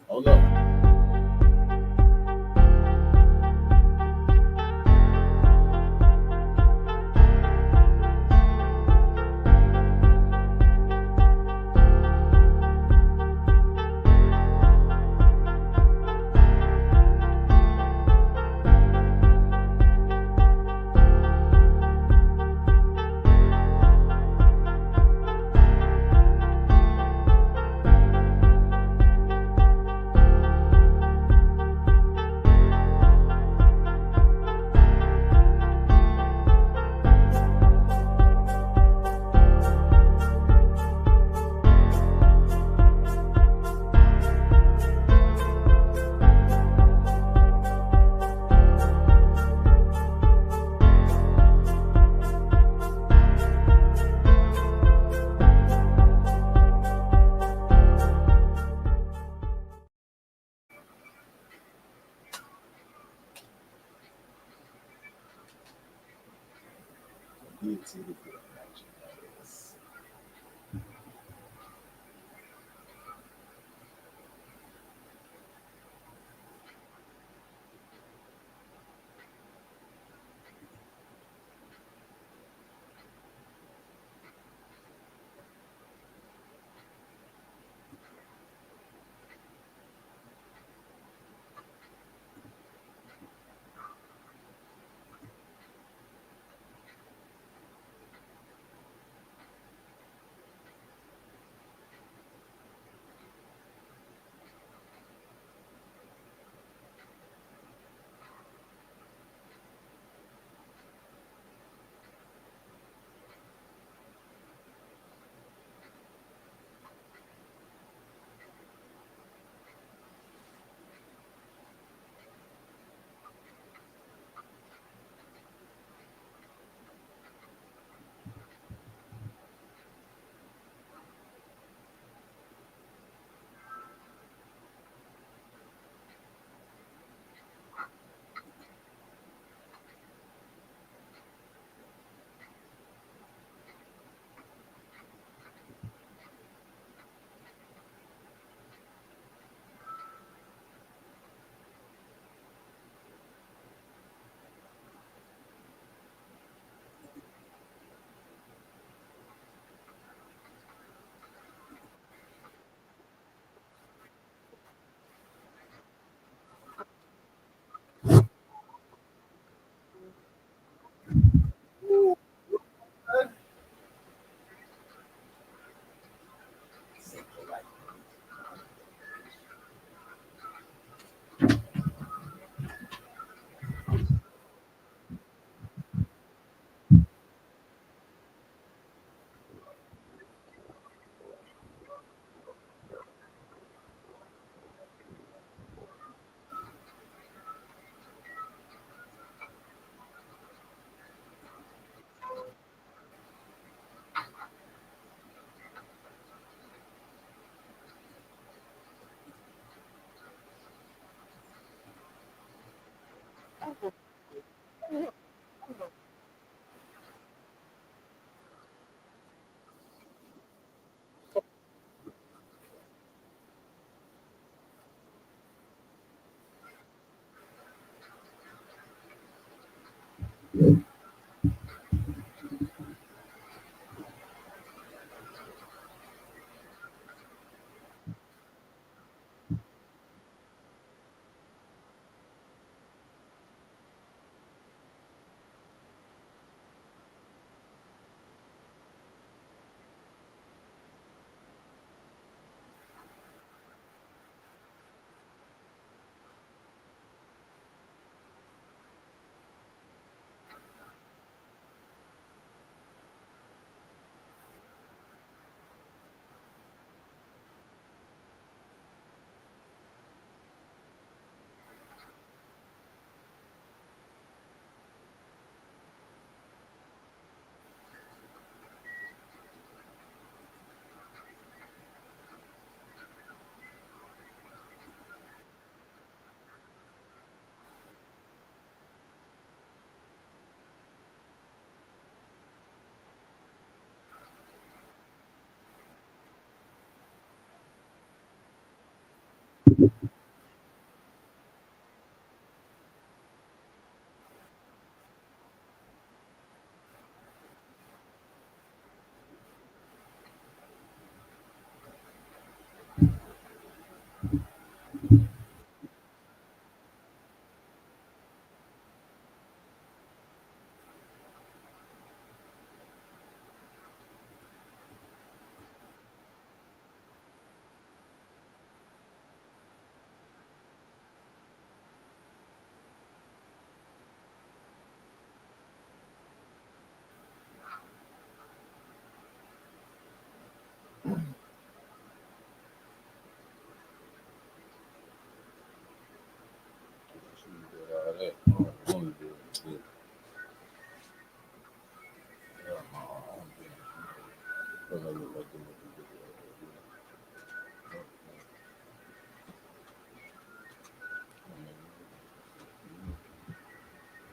Hold up.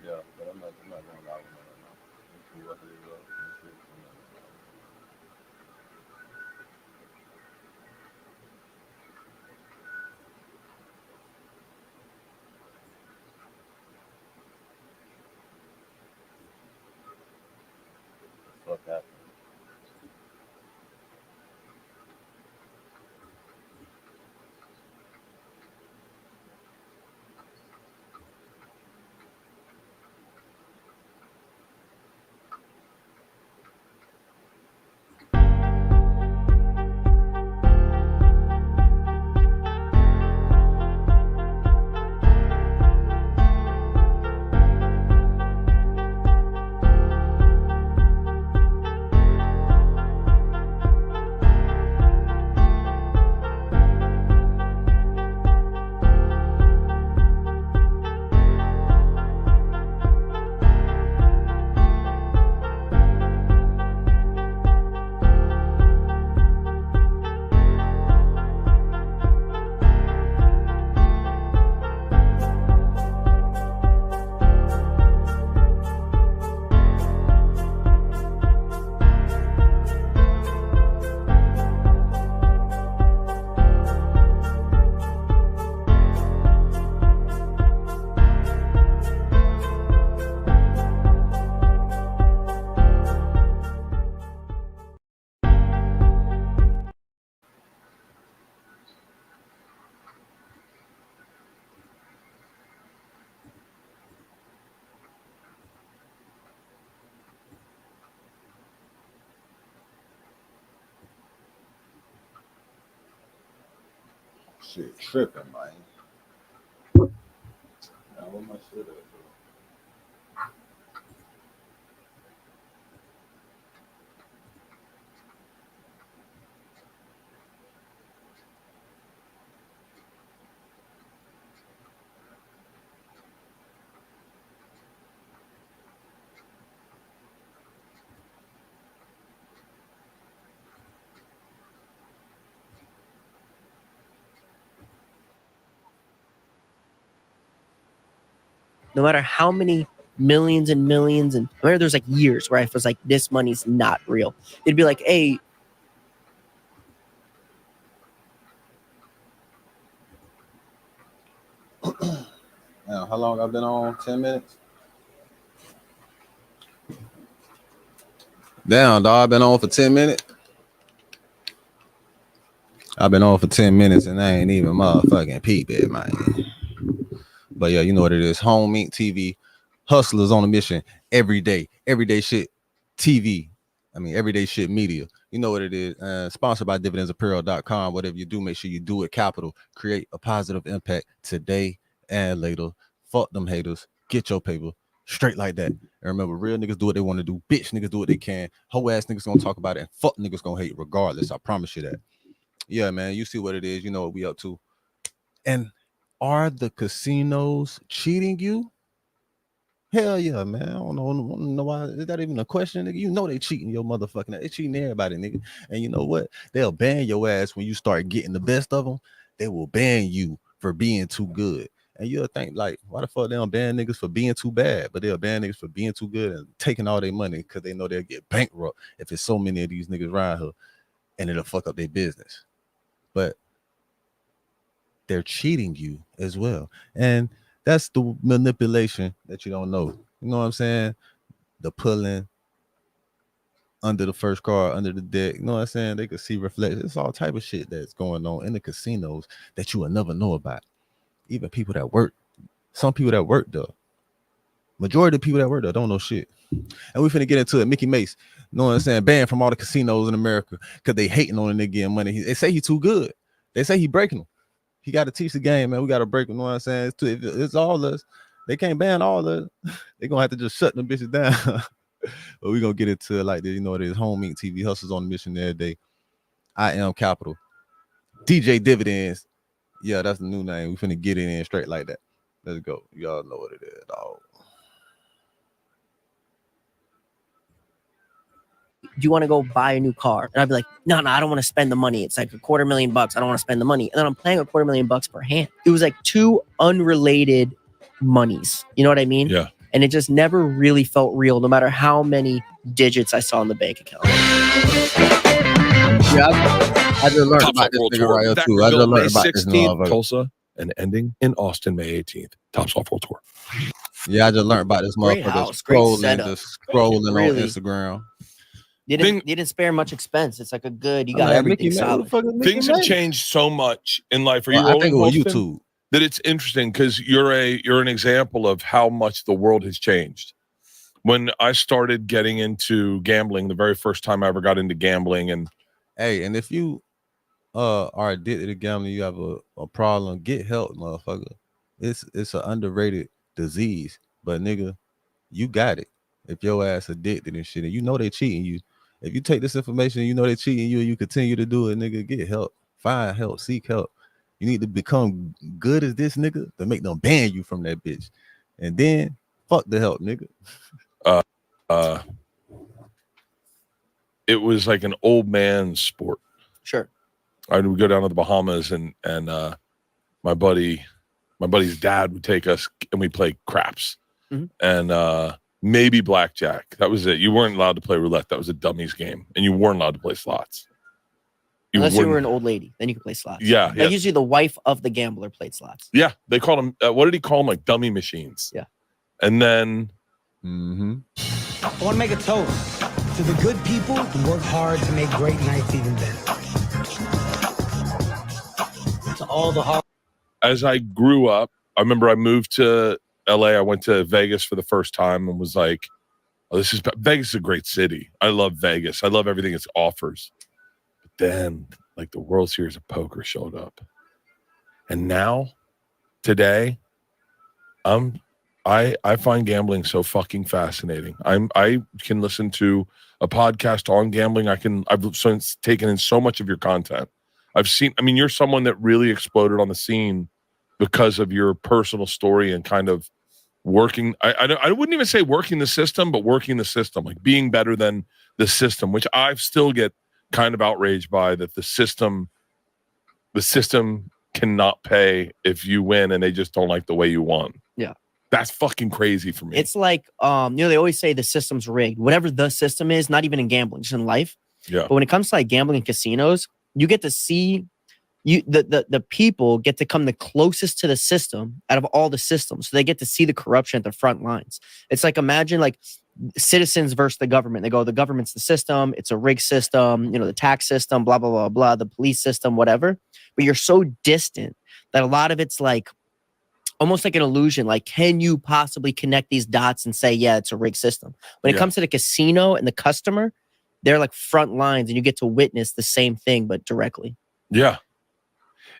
Yeah, but I'm not going live on that right now. Let's see what it is. Let's see. Fuck happened. Shit, tripping, man. Now, what my shit at, bro? No matter how many millions and millions, and I remember there's like years where I was like, this money's not real. It'd be like, hey, Now, how long I've been on? 10 minutes? Damn, dog, I've been on for 10 minutes. I've been on for 10 minutes and I ain't even motherfucking peep it, man. But yeah, you know what it is. Home Inc. TV, hustlers on a mission everyday shit TV. I mean, everyday shit media. You know what it is. Sponsored by dividendsapparel.com. Whatever you do, make sure you do it capital. Create a positive impact today and later. Fuck them haters. Get your paper straight like that. And remember, real niggas do what they want to do. Bitch niggas do what they can. Hoe ass niggas gonna talk about it. And fuck niggas gonna hate regardless. I promise you that. Yeah, man. You see what it is. You know what we up to. And are the casinos cheating you? Hell yeah, man. I don't know why. Is that even a question, nigga? You know they cheating your motherfucking. They cheating everybody, nigga. And you know what? They'll ban your ass when you start getting the best of them. They will ban you for being too good. And you'll think, like, why the fuck they don't ban niggas for being too bad? But they'll ban niggas for being too good and taking all their money because they know they'll get bankrupt if it's so many of these niggas around here and it'll fuck up their business. But they're cheating you as well. And that's the manipulation that you don't know. You know what I'm saying? The pulling under the first car, under the deck. You know what I'm saying? They could see reflections. It's all type of shit that's going on in the casinos that you will never know about. Even people that work. Some people that work though. Majority of people that work there don't know shit. And we finna get into it. Mikki Mase, you know what I'm saying? Banned from all the casinos in America because they hating on a nigga getting money. They say he too good. They say he breaking them. He got to teach the game, man. We got to break him. You know what I'm saying? It's all us. They can't ban all us. They gonna have to just shut them bitches down. But we gonna get into it like this. You know what it is. Home Inc. TV hustles on the mission every day. I am Capital. DJ Dividends. Yeah, that's the new name. We finna get it in straight like that. Let's go. Y'all know what it is, dog. Do you want to go buy a new car? And I'd be like, no, I don't want to spend the money. It's like $250,000. I don't want to spend the money. And then I'm paying $250,000 per hand. It was like two unrelated monies. You know what I mean? Yeah. And it just never really felt real, no matter how many digits I saw in the bank account. Yeah, I just learned about this nigga right here too. I just learned about this motherfucker. Tulsa and ending in Austin, May 18th. Top Golf World Tour. Yeah, I just learned about this Great motherfucker house, great setup. scrolling Really. on Instagram. You didn't spare much expense. It's like a good, you got everything solid. Things have changed so much in life. Are you I rolling think it was Austin? YouTube. That it's interesting because you're an example of how much the world has changed. When I started getting into gambling, the very first time I ever got into gambling, and if you are addicted to gambling, you have a problem, get help, motherfucker. It's an underrated disease, but nigga, you got it. If your ass addicted and shit, and you know they cheating you, if you take this information and you know they cheating you and you continue to do it, nigga, get help, find help, seek help. You need to become good as this nigga to make them ban you from that bitch, and then fuck the help, nigga. It was like an old man's sport. Sure. I would go down to the Bahamas and my buddy's dad would take us and we'd play craps and maybe blackjack. That was it. You weren't allowed to play roulette. That was a dummies game, and you weren't allowed to play slots. Unless you were an old lady, then you could play slots. Yeah, like usually the wife of the gambler played slots. Yeah, they called them. What did he call them? Like dummy machines. Yeah. And then. I want to make a toast to the good people who work hard to make great nights even better. To all the hard. As I grew up, I remember I moved to LA. I went to Vegas for the first time and was like, "Oh, Vegas is a great city. I love Vegas. I love everything it offers." Then like the World Series of Poker showed up. And now, today, I find gambling so fucking fascinating. I can listen to a podcast on gambling. I've since taken in so much of your content. You're someone that really exploded on the scene because of your personal story and kind of working. I wouldn't even say working the system, but working the system, like being better than the system, which I still get kind of outraged by, that the system cannot pay if you win and they just don't like the way you won. Yeah. That's fucking crazy for me. It's like, they always say the system's rigged. Whatever the system is, not even in gambling, just in life. Yeah. But when it comes to like gambling and casinos, you get to see the people get to come the closest to the system out of all the systems. So they get to see the corruption at the front lines. It's like, imagine like citizens versus the government. They go, the government's the system, it's a rigged system, the tax system, blah, blah, blah, blah, the police system, whatever. But you're so distant that a lot of it's like almost like an illusion. Like, can you possibly connect these dots and say, yeah, it's a rigged system? When it comes to the casino and the customer, they're like front lines and you get to witness the same thing, but directly. Yeah.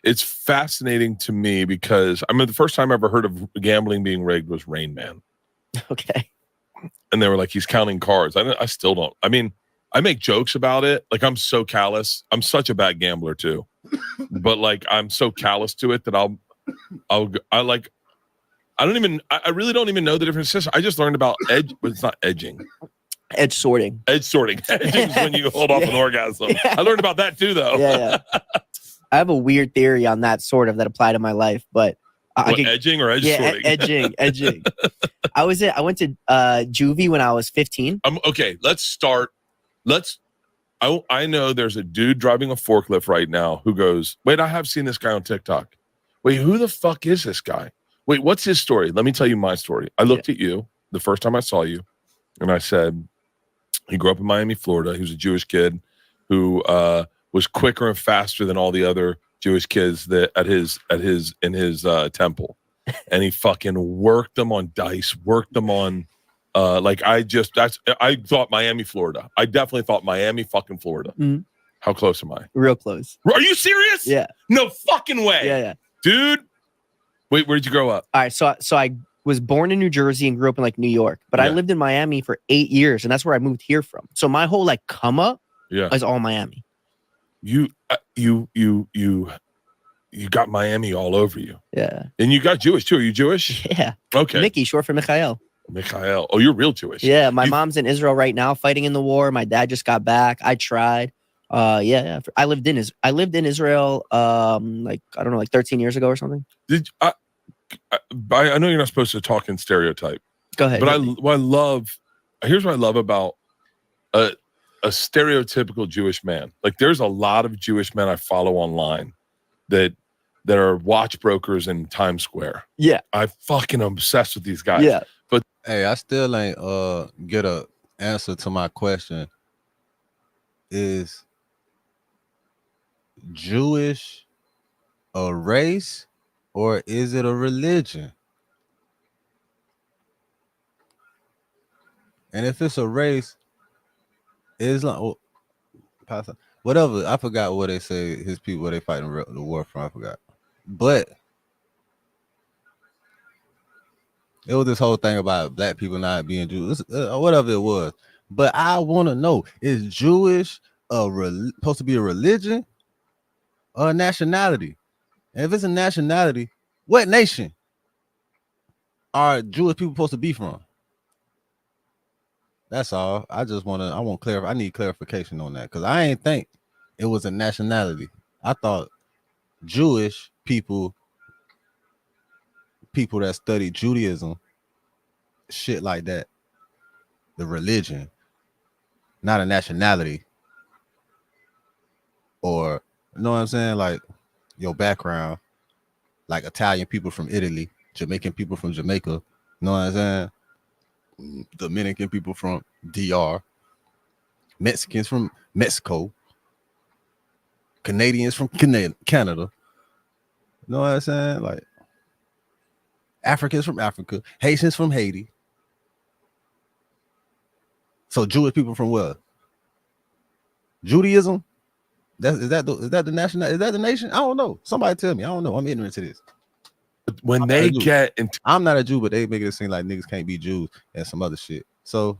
It's fascinating to me because the first time I ever heard of gambling being rigged was Rain Man. Okay. And they were like, he's counting cards. I still don't. I make jokes about it. Like, I'm so callous. I'm such a bad gambler too. But like, I'm so callous to it that I really don't even know the different systems. I just learned about edge, but it's not edging. Edge sorting. Edging is when you hold off an orgasm. Yeah. I learned about that too, though. Yeah. I have a weird theory on that sort of that apply to my life, but edging or edge sorting? Edging. I went to juvie when I was 15. Okay, let's start. I know there's a dude driving a forklift right now who goes, wait, I have seen this guy on TikTok, wait, who the fuck is this guy? Wait, what's his story? Let me tell you my story. I looked at you the first time I saw you, and I said, he grew up in Miami, Florida. He was a Jewish kid who was quicker and faster than all the other Jewish kids that in his temple, and he fucking worked them on dice, worked them on I thought Miami, Florida. I definitely thought Miami, fucking Florida. Mhm. How close am I? Real close. Are you serious? Yeah. No fucking way. Yeah. Dude. Wait, where'd you grow up? All right. So I was born in New Jersey and grew up in like New York, but I lived in Miami for 8 years, and that's where I moved here from. So my whole like come up is all Miami. You got Miami all over you. Yeah. And you got Jewish too. Are you Jewish? Yeah. Okay. Mikki, short for Mikhail. Mikhail. Oh, you're real Jewish. Yeah. My mom's in Israel right now fighting in the war. My dad just got back. I tried. Yeah. I lived in Israel like I don't know, like 13 years ago or something. I know you're not supposed to talk in stereotype. Go ahead. But here's what I love about a stereotypical Jewish man. Like there's a lot of Jewish men I follow online that are watch brokers in Times Square. Yeah. I fucking obsessed with these guys. Yeah. But hey, I still ain't get a answer to my question. Is Jewish a race or is it a religion? And if it's a race, Islam, whatever. I forgot what they say. His people, where they fighting the war from. I forgot. But it was this whole thing about black people not being Jews, whatever it was. But I want to know: is Jewish supposed to be a religion or a nationality? And if it's a nationality, what nation are Jewish people supposed to be from? That's all. I want clarify. I need clarification on that because I ain't think it was a nationality. I thought Jewish people that study Judaism, shit like that, the religion, not a nationality. Or, you know what I'm saying? Like your background, like Italian people from Italy, Jamaican people from Jamaica, you know what I'm saying? Dominican people from DR, Mexicans from Mexico, Canadians from Canada, you know what I'm saying? Like Africans from Africa, Haitians from Haiti. So Jewish people from where? Judaism? Is that the national? Is that the nation? I don't know. Somebody tell me. I don't know. I'm ignorant to this. when they get into, I'm not a Jew, but they make it seem like niggas can't be Jews and some other shit. So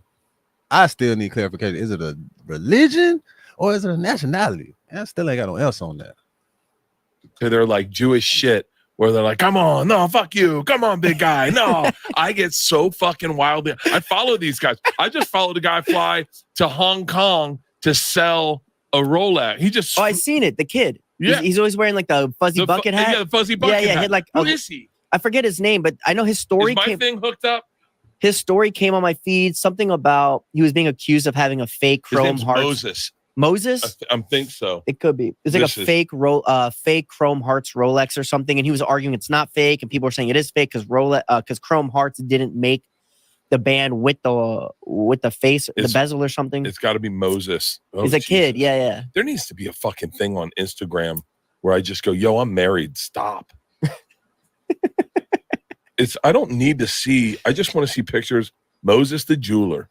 I still need clarification. Is it a religion or is it a nationality? And I still ain't got no else on that. they're like Jewish shit where they're like, come on, no, fuck you. Come on, big guy. No, I get so fucking wild. I follow these guys. I just followed a guy fly to Hong Kong to sell a Rolex. He just, I seen it. The kid. Yeah. He's always wearing like the fuzzy bucket hat. Yeah, the fuzzy bucket hat. He had like Who is he? I forget his name, but I know his story Is my thing hooked up? His story came on my feed. Something about he was being accused of having a fake His chrome name's heart. Moses. Moses? I think so. It could be. It's like fake Chrome Hearts Rolex or something, and he was arguing it's not fake, and people are saying it is fake because Chrome Hearts didn't make the band with the face, the bezel or something. It's got to be Moses. Oh, he's a kid. Yeah. There needs to be a fucking thing on Instagram where I just go, "Yo, I'm married. Stop." I don't need to see. I just want to see pictures. Moses the jeweler.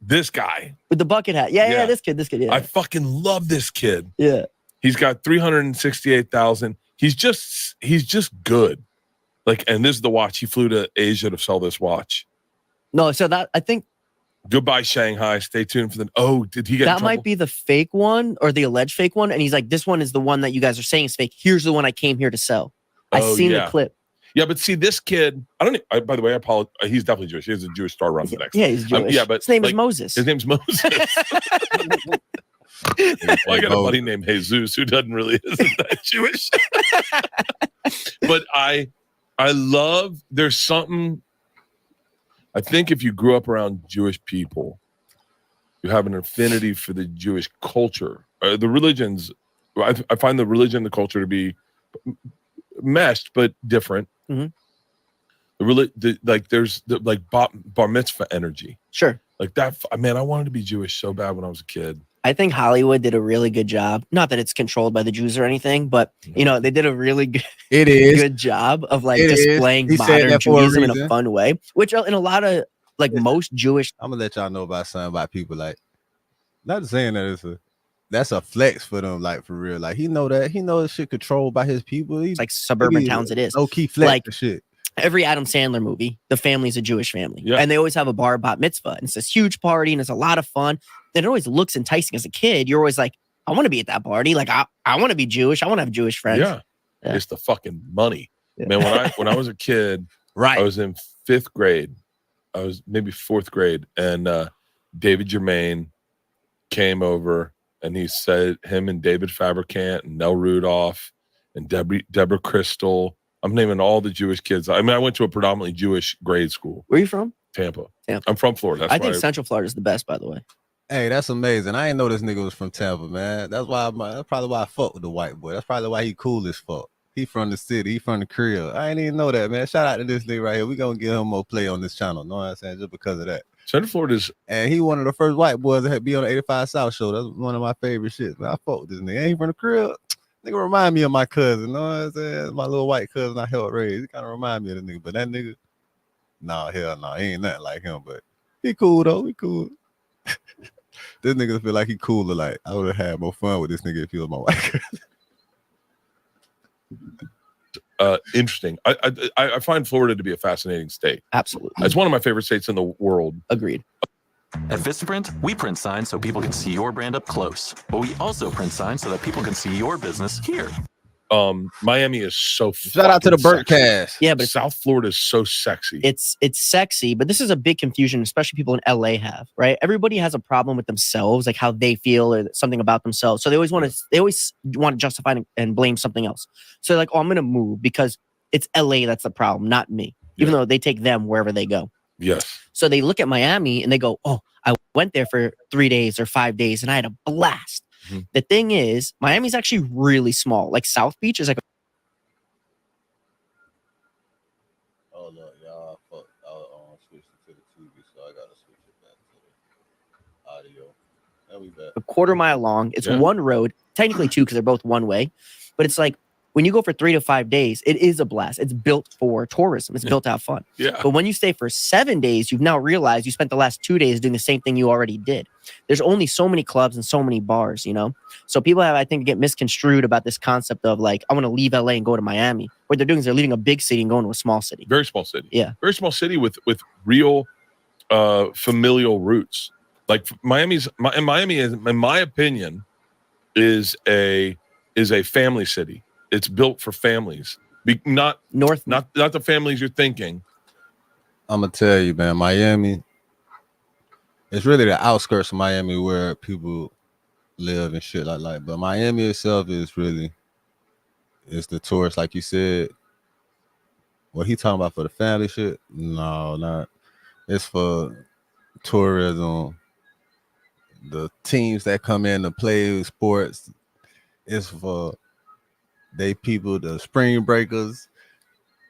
This guy with the bucket hat. Yeah. This kid. Yeah. I fucking love this kid. Yeah. He's got 368,000. He's just good. Like, and this is the watch. He flew to Asia to sell this watch. No, so that I think. Goodbye, Shanghai. Stay tuned for the. Oh, did he get that? Might be the fake one or the alleged fake one. And he's like, this one is the one that you guys are saying is fake. Here's the one I came here to sell. I seen the clip. Yeah, but see, this kid, by the way, I apologize. He's definitely Jewish. He has a Jewish star around the neck. Yeah, he's Jewish. But his name is Moses. His name's Moses. Well, I got a buddy named Jesus who isn't that Jewish. But I love, there's something, I think if you grew up around Jewish people, you have an affinity for the Jewish culture. The religions, I find the religion, the culture to be meshed but different. Mhm. There's like bar mitzvah energy. Sure. Like that, man, I wanted to be Jewish so bad when I was a kid. I think Hollywood did a really good job. Not that it's controlled by the Jews or anything, but they did a really good job of like displaying modern Judaism in a fun way. Which in a lot of like most Jewish. I'm gonna let y'all know about something about people like not saying that that's a flex for them, like for real. Like he knows shit controlled by his people. It's like suburban towns. It is low key flex like for shit. Every Adam Sandler movie, the family's a Jewish family, yeah. and they always have a bar bat mitzvah, and it's this huge party, and it's a lot of fun. And it always looks enticing as a kid. You're always like, I want to be at that party. Like I want to be Jewish. I want to have Jewish friends. Yeah. It's the fucking money, man. When I was a kid, right? I was in 5th grade. I was maybe 4th grade, and David Germain came over, and he said him and David Fabricant and Nell Rudolph and Deborah Crystal. I'm naming all the Jewish kids. I mean, I went to a predominantly Jewish grade school. Where are you from? Tampa. I'm from Florida. I think Central Florida is the best, by the way. Hey, that's amazing. I didn't know this nigga was from Tampa, man. That's probably why I fuck with the white boy. That's probably why he cool as fuck. He from the city. He from the crib. I ain't even know that, man. Shout out to this nigga right here. We gonna give him more play on this channel. Know what I'm saying? Just because of that. Central Florida's, and he one of the first white boys that had be on the 85 South show. That's one of my favorite shit. Man, I fuck with this nigga. Ain't he from the crib? Nigga remind me of my cousin. Know what I'm saying? My little white cousin I helped raise. He kind of remind me of the nigga. But that nigga, nah, hell no. He ain't nothing like him. But he cool though. He cool. This nigga feel like he cooler. Like I would have had more fun with this nigga if he was my white cousin. Interesting. I find Florida to be a fascinating state. Absolutely. It's one of my favorite states in the world. Agreed. At Vistaprint, we print signs so people can see your brand up close, but we also print signs so that people can see your business here. Miami is so shout out to the Bertcast. Yeah, but South Florida is so sexy. It's sexy, but this is a big confusion, especially people in LA have, right? Everybody has a problem with themselves, like how they feel or something about themselves. So they always want to justify and blame something else. So they're like, oh, I'm gonna move because it's LA that's the problem, not me. Even though they take them wherever they go. Yes. So they look at Miami and they go, oh, I went there for 3 days or 5 days and I had a blast. Mm-hmm. The thing is, Miami's actually really small. Like South Beach is like. Oh, look, y'all. Fuck. I'll switch it to the TV, so I got to switch it back to the audio. There we back. A quarter mile long. It's one road, technically 2 because they're both one way. But it's like, when you go for 3 to 5 days, it is a blast. It's built for tourism. It's built to have fun. Yeah. But when you stay for 7 days, you've now realized you spent the last 2 days doing the same thing you already did. There's only so many clubs and so many bars, So people have, I think, get misconstrued about this concept of like, I want to leave LA and go to Miami. What they're doing is they're leaving a big city and going to a small city. Very small city. Yeah. Very small city with real familial roots. Like Miami is, in my opinion, is a family city. It's built for families, not the families you're thinking. I'm gonna tell you, man, Miami. It's really the outskirts of Miami where people live and shit like. But Miami itself is the tourist, like you said. What he talking about for the family shit? No, not. It's for tourism. The teams that come in to play sports. It's for. They people, the spring breakers,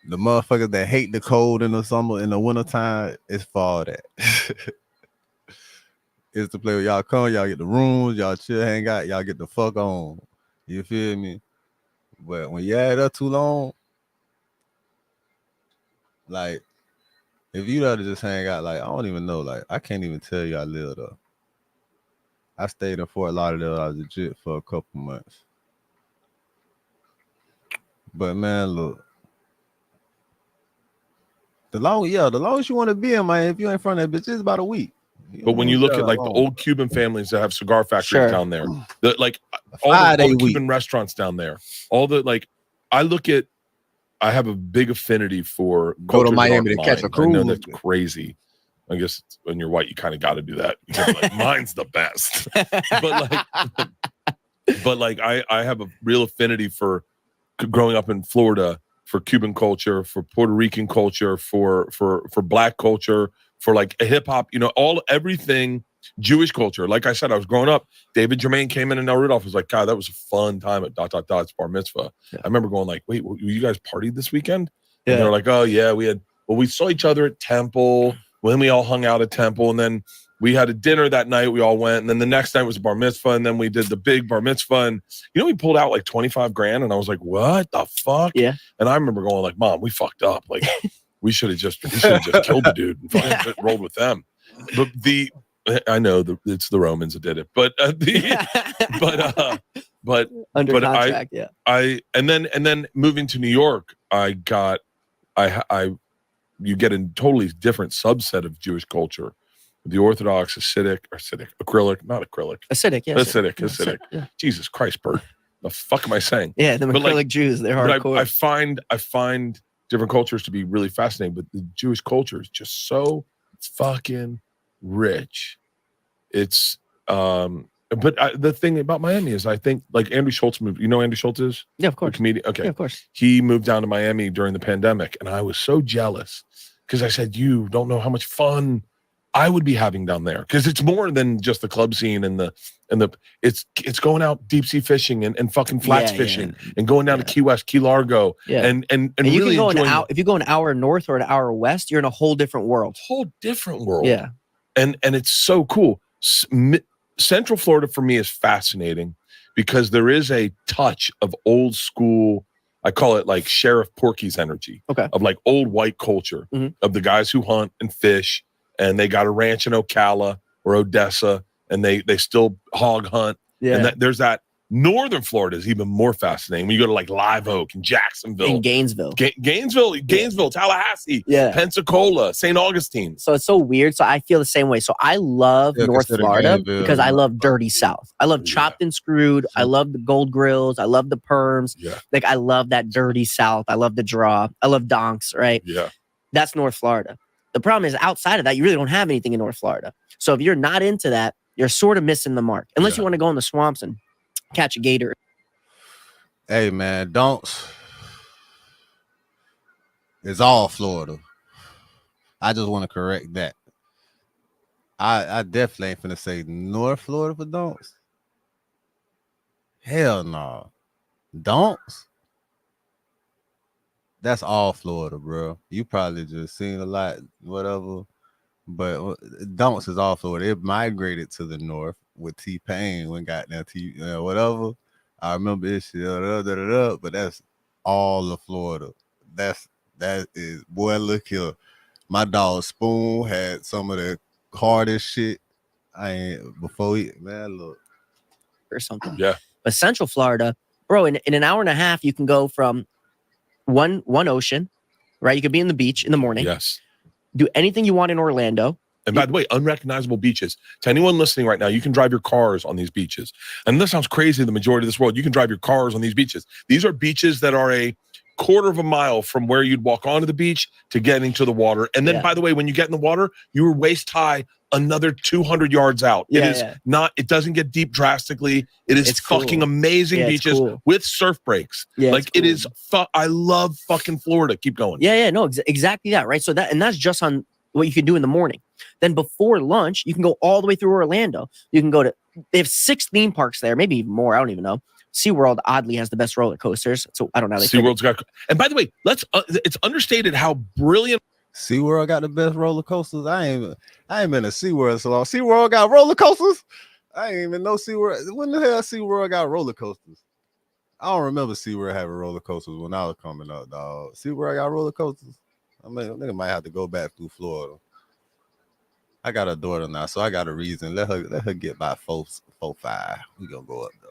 the motherfuckers that hate the cold in the summer, in the wintertime, it's for all that. It's to play with y'all come, y'all get the rooms, y'all chill, hang out, y'all get the fuck on. You feel me? But when you add up too long, like, if you gotta just hang out, like, I don't even know, like, I can't even tell you I lived up. I stayed in Fort Lauderdale, I was legit for a couple months. But man, look, the longest you want to be in Miami, if you ain't from that bitch, it's about a week. But when you look at like the old Cuban families that have cigar factories down there, all the Cuban restaurants down there, I have a big affinity for go to Miami to catch a cruise. I know that's crazy. I guess when you're white, you kind of got to do that. Like, mine's the best. but I have a real affinity for growing up in Florida, for Cuban culture, for Puerto Rican culture, for Black culture, for like hip hop, everything Jewish culture. Like I said, I was growing up. David Jermaine came in and El Rudolph was like, God, that was a fun time at ... bar mitzvah. Yeah. I remember going like, wait, you guys partied this weekend? Yeah. And they were like, oh yeah, we saw each other at Temple. When we all hung out at Temple, and then we had a dinner that night. We all went, and then the next night was a bar mitzvah, and then we did the big bar mitzvah. And we pulled out like 25 grand, and I was like, "What the fuck?" Yeah. And I remember going like, "Mom, we fucked up. Like, we should have just killed the dude and fucking rolled with them." But I know it's the Romans that did it, but but under contract, and then moving to New York, you get a totally different subset of Jewish culture. The Orthodox, acrylic, not acrylic. Acidic, yeah. Acidic. Yeah. Jesus Christ, Bert. The fuck am I saying? Yeah, the acrylic Jews, they're hardcore. I find different cultures to be really fascinating, but the Jewish culture is just so fucking rich. It's but the thing about Miami is I think like Andy Schultz moved. You know who Andy Schultz is? Yeah, of course. The comedian. Okay. Yeah, of course. He moved down to Miami during the pandemic, and I was so jealous because I said, you don't know how much fun I would be having down there, because it's more than just the club scene and it's going out deep sea fishing and fucking flats fishing and going down to Key West, Key Largo, and you really can go if you go an hour north or an hour west, you're in a whole different world. Yeah, and it's so cool. Central Florida for me is fascinating because there is a touch of old school. I call it like Sheriff Porky's energy, of like old white culture, of the guys who hunt and fish, and they got a ranch in Ocala or Odessa, and they still hog hunt. Yeah. And there's that. Northern Florida is even more fascinating. When you go to like Live Oak and Jacksonville. And Gainesville. Gainesville, Tallahassee, Pensacola, St. Augustine. So it's so weird. So I feel the same way. So I love North Florida because I love Dirty South. I love Chopped and Screwed. I love the Gold Grills. I love the Perms. Yeah. Like I love that Dirty South. I love the Draw. I love Donks, right? Yeah. That's North Florida. The problem is outside of that, you really don't have anything in North Florida. So if you're not into that, you're sort of missing the mark. Unless you want to go in the swamps and catch a gator. Hey man, it's all Florida. I just want to correct that. I definitely ain't finna say North Florida for don'ts. Hell no. Don'ts? That's all Florida, bro. You probably just seen a lot, whatever. But don'ts is all Florida. It migrated to the north with T-Pain when got down whatever. I remember this shit, but that's all of Florida. That is, boy, look here. My dog Spoon had some of the hardest shit. Look. Or something. Yeah. But Central Florida, bro, in an hour and a half, you can go from one ocean, right? You could be in the beach in the morning. Yes. Do anything you want in Orlando. And by the way, unrecognizable beaches. To anyone listening right now, you can drive your cars on these beaches. And this sounds crazy, the majority of this world, you can drive your cars on these beaches. These are beaches that are a quarter of a mile from where you'd walk onto the beach to getting to the water. And then, by the way, when you get in the water, you are waist high another 200 yards out. It doesn't get deep drastically. It's fucking amazing beaches with surf breaks. Yeah, like it is. I love fucking Florida. Keep going. No, exactly that. Right. So that's just on what you can do in the morning. Then before lunch, you can go all the way through Orlando. You can go to, they have 6 theme parks there, maybe even more. I don't even know. SeaWorld oddly has the best roller coasters. So I don't know. SeaWorld's got, and by the way, it's understated how brilliant SeaWorld got the best roller coasters. I ain't been to SeaWorld so long. SeaWorld got roller coasters? I ain't even know SeaWorld. When the hell SeaWorld got roller coasters? I don't remember SeaWorld having roller coasters when I was coming up, dog. SeaWorld got roller coasters? I mean, I think I might have to go back through Florida. I got a daughter now, so I got a reason. Let her get by 4-5. We gonna go up though.